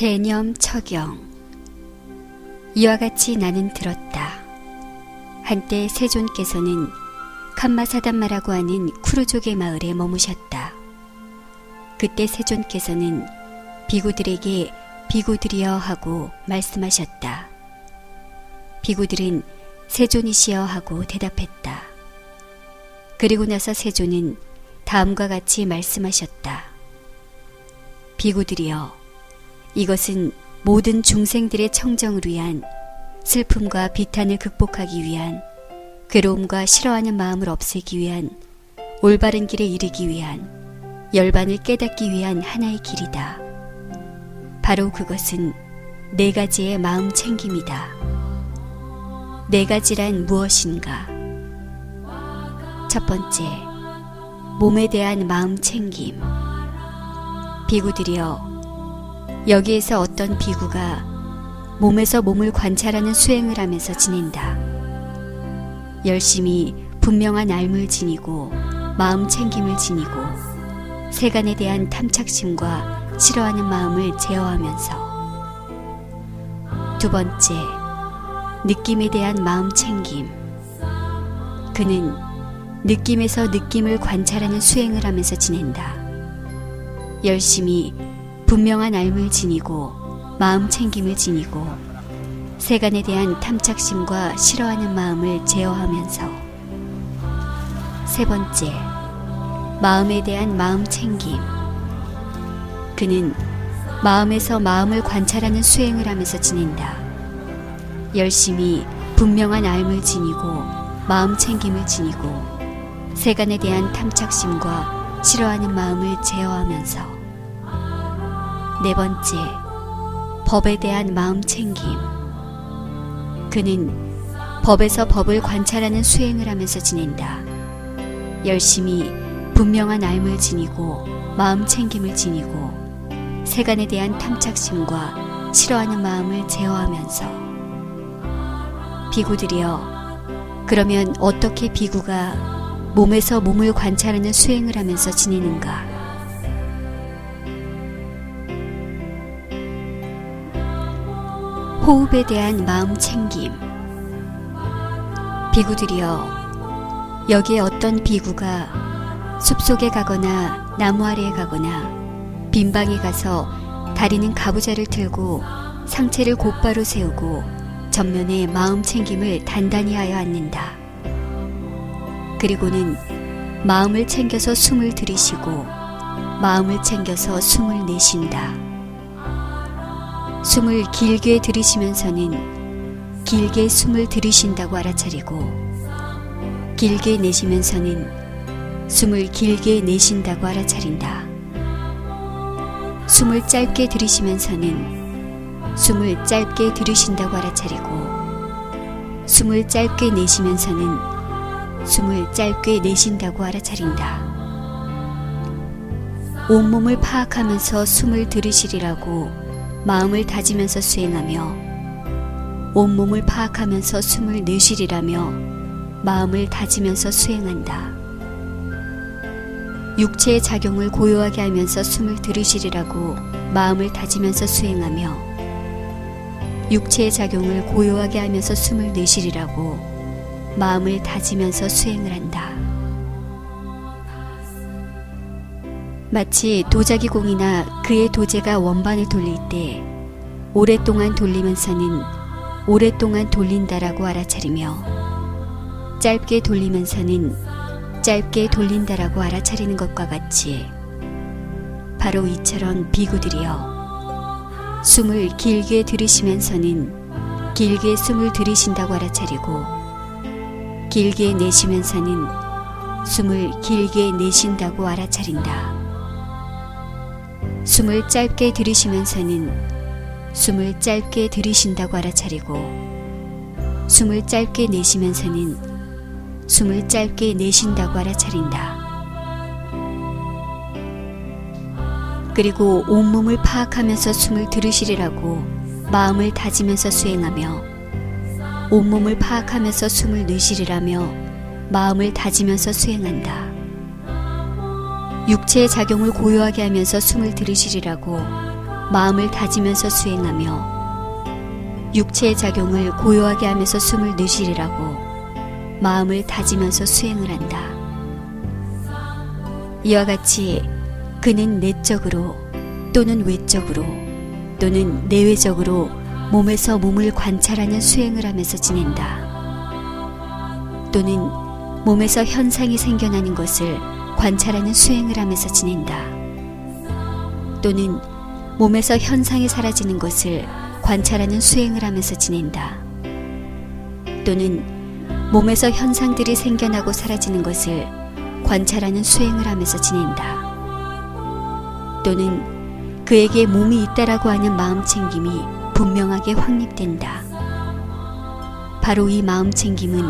대념 처경. 이와 같이 나는 들었다. 한때 세존께서는 캄마사단마라고 하는 쿠르족의 마을에 머무셨다. 그때 세존께서는 비구들에게 비구들이여 하고 말씀하셨다. 비구들은 세존이시여 하고 대답했다. 그리고 나서 세존은 다음과 같이 말씀하셨다. 비구들이여, 이것은 모든 중생들의 청정을 위한, 슬픔과 비탄을 극복하기 위한, 괴로움과 싫어하는 마음을 없애기 위한, 올바른 길에 이르기 위한, 열반을 깨닫기 위한 하나의 길이다. 바로 그것은 네 가지의 마음 챙김이다. 네 가지란 무엇인가? 첫 번째, 몸에 대한 마음 챙김. 비구들이여, 여기에서 어떤 비구가 몸에서 몸을 관찰하는 수행을 하면서 지낸다. 열심히 분명한 알물 지니고 마음 챙김을 지니고 세간에 대한 탐착심과 싫어하는 마음을 제어하면서. 두 번째, 느낌에 대한 마음 챙김. 그는 느낌에서 느낌을 관찰하는 수행을 하면서 지낸다. 열심히 분명한 알물 지니고 마음 챙김을 지니고 세간에 대한 탐착심과 싫어하는 마음을 제어하면서. 세 번째, 마음에 대한 마음 챙김. 그는 마음에서 마음을 관찰하는 수행을 하면서 지낸다. 열심히 분명한 알물 지니고 마음 챙김을 지니고 세간에 대한 탐착심과 싫어하는 마음을 제어하면서. 네 번째, 법에 대한 마음 챙김. 그는 법에서 법을 관찰하는 수행을 하면서 지낸다. 열심히 분명한 알물 지니고 마음 챙김을 지니고 세간에 대한 탐착심과 싫어하는 마음을 제어하면서. 비구들이여, 그러면 어떻게 비구가 몸에서 몸을 관찰하는 수행을 하면서 지내는가? 호흡에 대한 마음 챙김. 비구들이여, 여기에 어떤 비구가 숲속에 가거나 나무 아래에 가거나 빈방에 가서 다리는 가부좌를 들고 상체를 곧바로 세우고 전면에 마음 챙김을 단단히 하여 앉는다. 그리고는 마음을 챙겨서 숨을 들이쉬고 마음을 챙겨서 숨을 내쉰다. 숨을 길게 들이쉬면서는 길게 숨을 들이쉰다고 알아차리고 길게 내쉬면서는 숨을 길게 내쉰다고 알아차린다. 숨을 짧게 들이쉬면서는 숨을 짧게 들이쉰다고 알아차리고 숨을 짧게 내쉬면서는 숨을 짧게 내쉰다고 알아차린다. 온몸을 파악하면서 숨을 들이쉬리라고 마음을 다지면서 수행하며 온몸을 파악하면서 숨을 내쉬리라며 마음을 다지면서 수행한다. 육체의 작용을 고요하게 하면서 숨을 들이쉬리라고 마음을 다지면서 수행하며 육체의 작용을 고요하게 하면서 숨을 내쉬리라고 마음을 다지면서 수행을 한다. 마치 도자기 공이나 그의 도제가 원반을 돌릴 때 오랫동안 돌리면서는 오랫동안 돌린다라고 알아차리며 짧게 돌리면서는 짧게 돌린다라고 알아차리는 것과 같이 바로 이처럼 비구들이여, 숨을 길게 들이쉬면서는 길게 숨을 들이쉰다고 알아차리고 길게 내쉬면서는 숨을 길게 내쉰다고 알아차린다. 숨을 짧게 들이쉬면서는 숨을 짧게 들이쉰다고 알아차리고 숨을 짧게 내쉬면서는 숨을 짧게 내쉰다고 알아차린다. 그리고 온몸을 파악하면서 숨을 들이쉬리라고 마음을 다지면서 수행하며 온몸을 파악하면서 숨을 내쉬리라며 마음을 다지면서 수행한다. 육체의 작용을 고요하게 하면서 숨을 들이쉬리라고 마음을 다지면서 수행하며 육체의 작용을 고요하게 하면서 숨을 내쉬리라고 마음을 다지면서 수행을 한다. 이와 같이 그는 내적으로 또는 외적으로 또는 내외적으로 몸에서 몸을 관찰하는 수행을 하면서 지낸다. 또는 몸에서 현상이 생겨나는 것을 관찰하는 수행을 하면서 지낸다. 또는 몸에서 현상이 사라지는 것을 관찰하는 수행을 하면서 지낸다. 또는 몸에서 현상들이 생겨나고 사라지는 것을 관찰하는 수행을 하면서 지낸다. 또는 그에게 몸이 있다라고 하는 마음 챙김이 분명하게 확립된다. 바로 이 마음 챙김은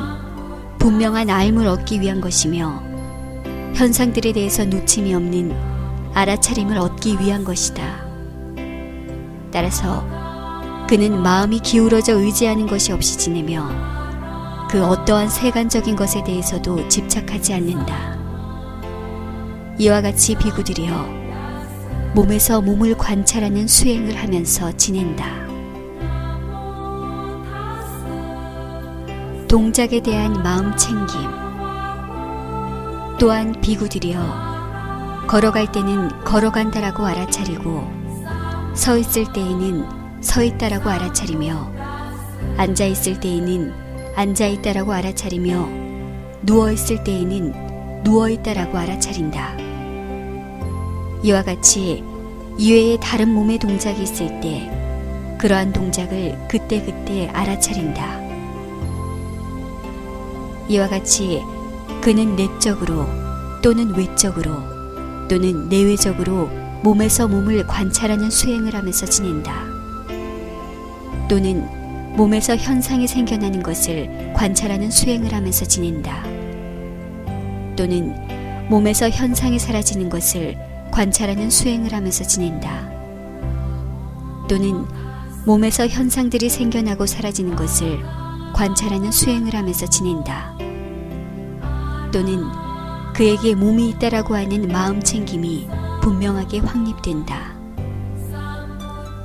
분명한 알을 얻기 위한 것이며 현상들에 대해서 놓침이 없는 알아차림을 얻기 위한 것이다. 따라서 그는 마음이 기울어져 의지하는 것이 없이 지내며 그 어떠한 세간적인 것에 대해서도 집착하지 않는다. 이와 같이 비구들이여 몸에서 몸을 관찰하는 수행을 하면서 지낸다. 동작에 대한 마음 챙김. 또한 비구들이여 걸어갈 때는 걸어간다라고 알아차리고 서 있을 때에는 서 있다라고 알아차리며 앉아 있을 때에는 앉아 있다라고 알아차리며 누워 있을 때에는 누워 있다라고 알아차린다. 이와 같이 이외에 다른 몸의 동작이 있을 때 그러한 동작을 그때그때 알아차린다. 이와 같이 그는 내적으로 또는 외적으로 또는 내외적으로 몸에서 몸을 관찰하는 수행을 하면서 지낸다. 또는 몸에서 현상이 생겨나는 것을 관찰하는 수행을 하면서 지낸다. 또는 몸에서 현상이 사라지는 것을 관찰하는 수행을 하면서 지낸다. 또는 몸에서 현상들이 생겨나고 사라지는 것을 관찰하는 수행을 하면서 지낸다. 또는 그에게 몸이 있다라고 하는 마음 챙김이 분명하게 확립된다.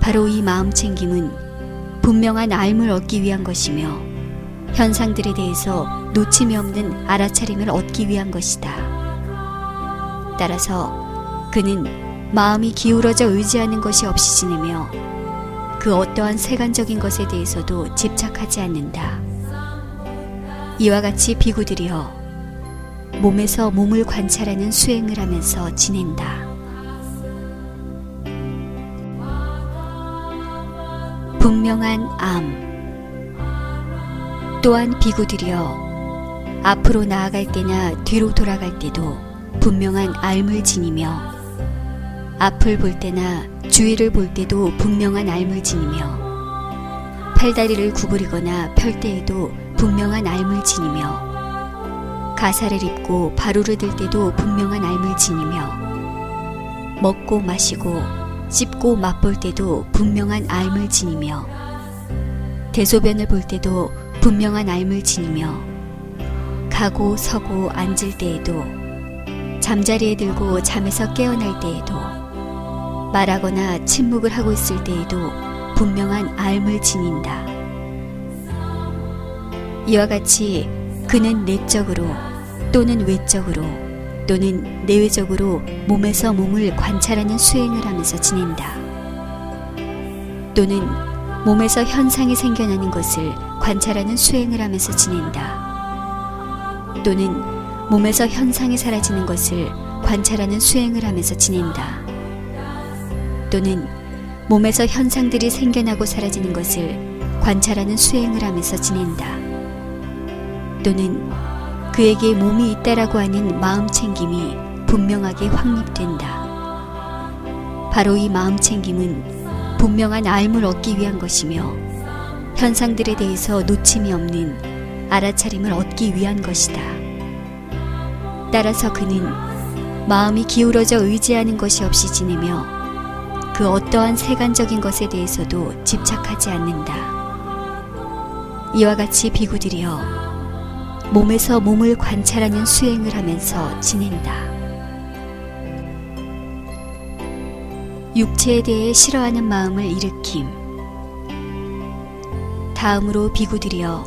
바로 이 마음 챙김은 분명한 알을 얻기 위한 것이며 현상들에 대해서 놓침이 없는 알아차림을 얻기 위한 것이다. 따라서 그는 마음이 기울어져 의지하는 것이 없이 지내며 그 어떠한 세간적인 것에 대해서도 집착하지 않는다. 이와 같이 비구들이여 몸에서 몸을 관찰하는 수행을 하면서 지낸다. 분명한 암. 또한 비구들이여 앞으로 나아갈 때나 뒤로 돌아갈 때도 분명한 알을 지니며 앞을 볼 때나 주위를 볼 때도 분명한 알을 지니며 팔다리를 구부리거나 펼 때에도 분명한 알을 지니며 가사를 입고 바로를 들 때도 분명한 알을 지니며 먹고 마시고 씹고 맛볼 때도 분명한 알을 지니며 대소변을 볼 때도 분명한 알을 지니며 가고 서고 앉을 때에도 잠자리에 들고 잠에서 깨어날 때에도 말하거나 침묵을 하고 있을 때에도 분명한 알을 지닌다. 이와 같이 그는 내적으로 또는 외적으로 또는 내외적으로 몸에서 몸을 관찰하는 수행을 하면서 지낸다. 또는 몸에서 현상이 생겨나는 것을 관찰하는 수행을 하면서 지낸다. 또는 몸에서 현상이 사라지는 것을 관찰하는 수행을 하면서 지낸다. 또는 몸에서 현상들이 생겨나고 사라지는 것을 관찰하는 수행을 하면서 지낸다. 또는 그에게 몸이 있다라고 하는 마음 챙김이 분명하게 확립된다. 바로 이 마음 챙김은 분명한 알을 얻기 위한 것이며 현상들에 대해서 놓침이 없는 알아차림을 얻기 위한 것이다. 따라서 그는 마음이 기울어져 의지하는 것이 없이 지내며 그 어떠한 세간적인 것에 대해서도 집착하지 않는다. 이와 같이 비구들이여 몸에서 몸을 관찰하는 수행을 하면서 지낸다. 육체에 대해 싫어하는 마음을 일으킴. 다음으로 비구들이여,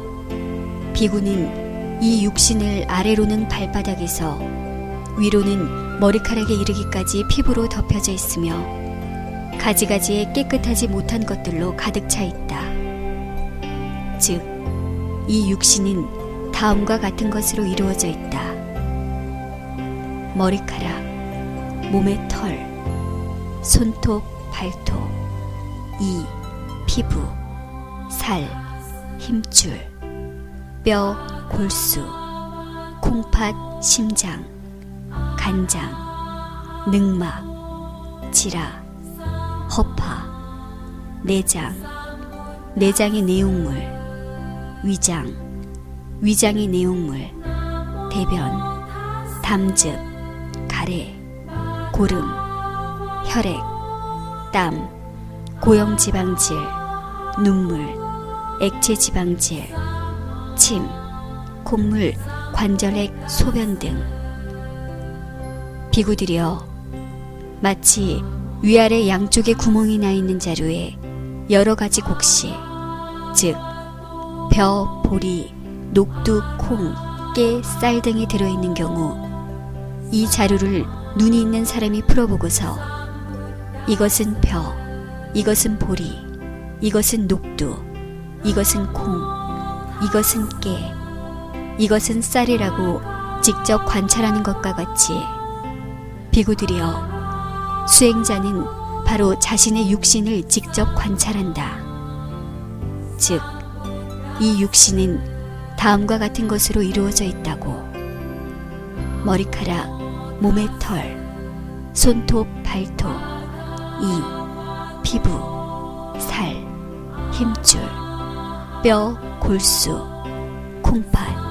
비구는 이 육신을 아래로는 발바닥에서 위로는 머리카락에 이르기까지 피부로 덮여져 있으며 가지가지의 깨끗하지 못한 것들로 가득 차 있다. 즉, 이 육신은 다음과 같은 것으로 이루어져 있다. 머리카락, 몸의 털, 손톱, 발톱, 이, 피부, 살, 힘줄, 뼈, 골수, 콩팥, 심장, 간장, 늑막, 지라, 허파, 내장, 내장의 내용물, 위장, 위장의 내용물, 대변, 담즙, 가래, 고름, 혈액, 땀, 고형지방질, 눈물, 액체지방질, 침, 콧물, 관절액, 소변 등. 비구들이여, 마치 위아래 양쪽에 구멍이 나 있는 자루에 여러 가지 곡식, 즉 벼, 보리, 녹두, 콩, 깨, 쌀 등이 들어있는 경우 이 자루를 눈이 있는 사람이 풀어보고서 이것은 벼, 이것은 보리, 이것은 녹두, 이것은 콩, 이것은 깨, 이것은 쌀이라고 직접 관찰하는 것과 같이 비구들이여, 수행자는 바로 자신의 육신을 직접 관찰한다. 즉, 이 육신은 다음과 같은 것으로 이루어져 있다고. 머리카락, 몸의 털, 손톱, 발톱, 이, 피부, 살, 힘줄, 뼈, 골수, 콩팥,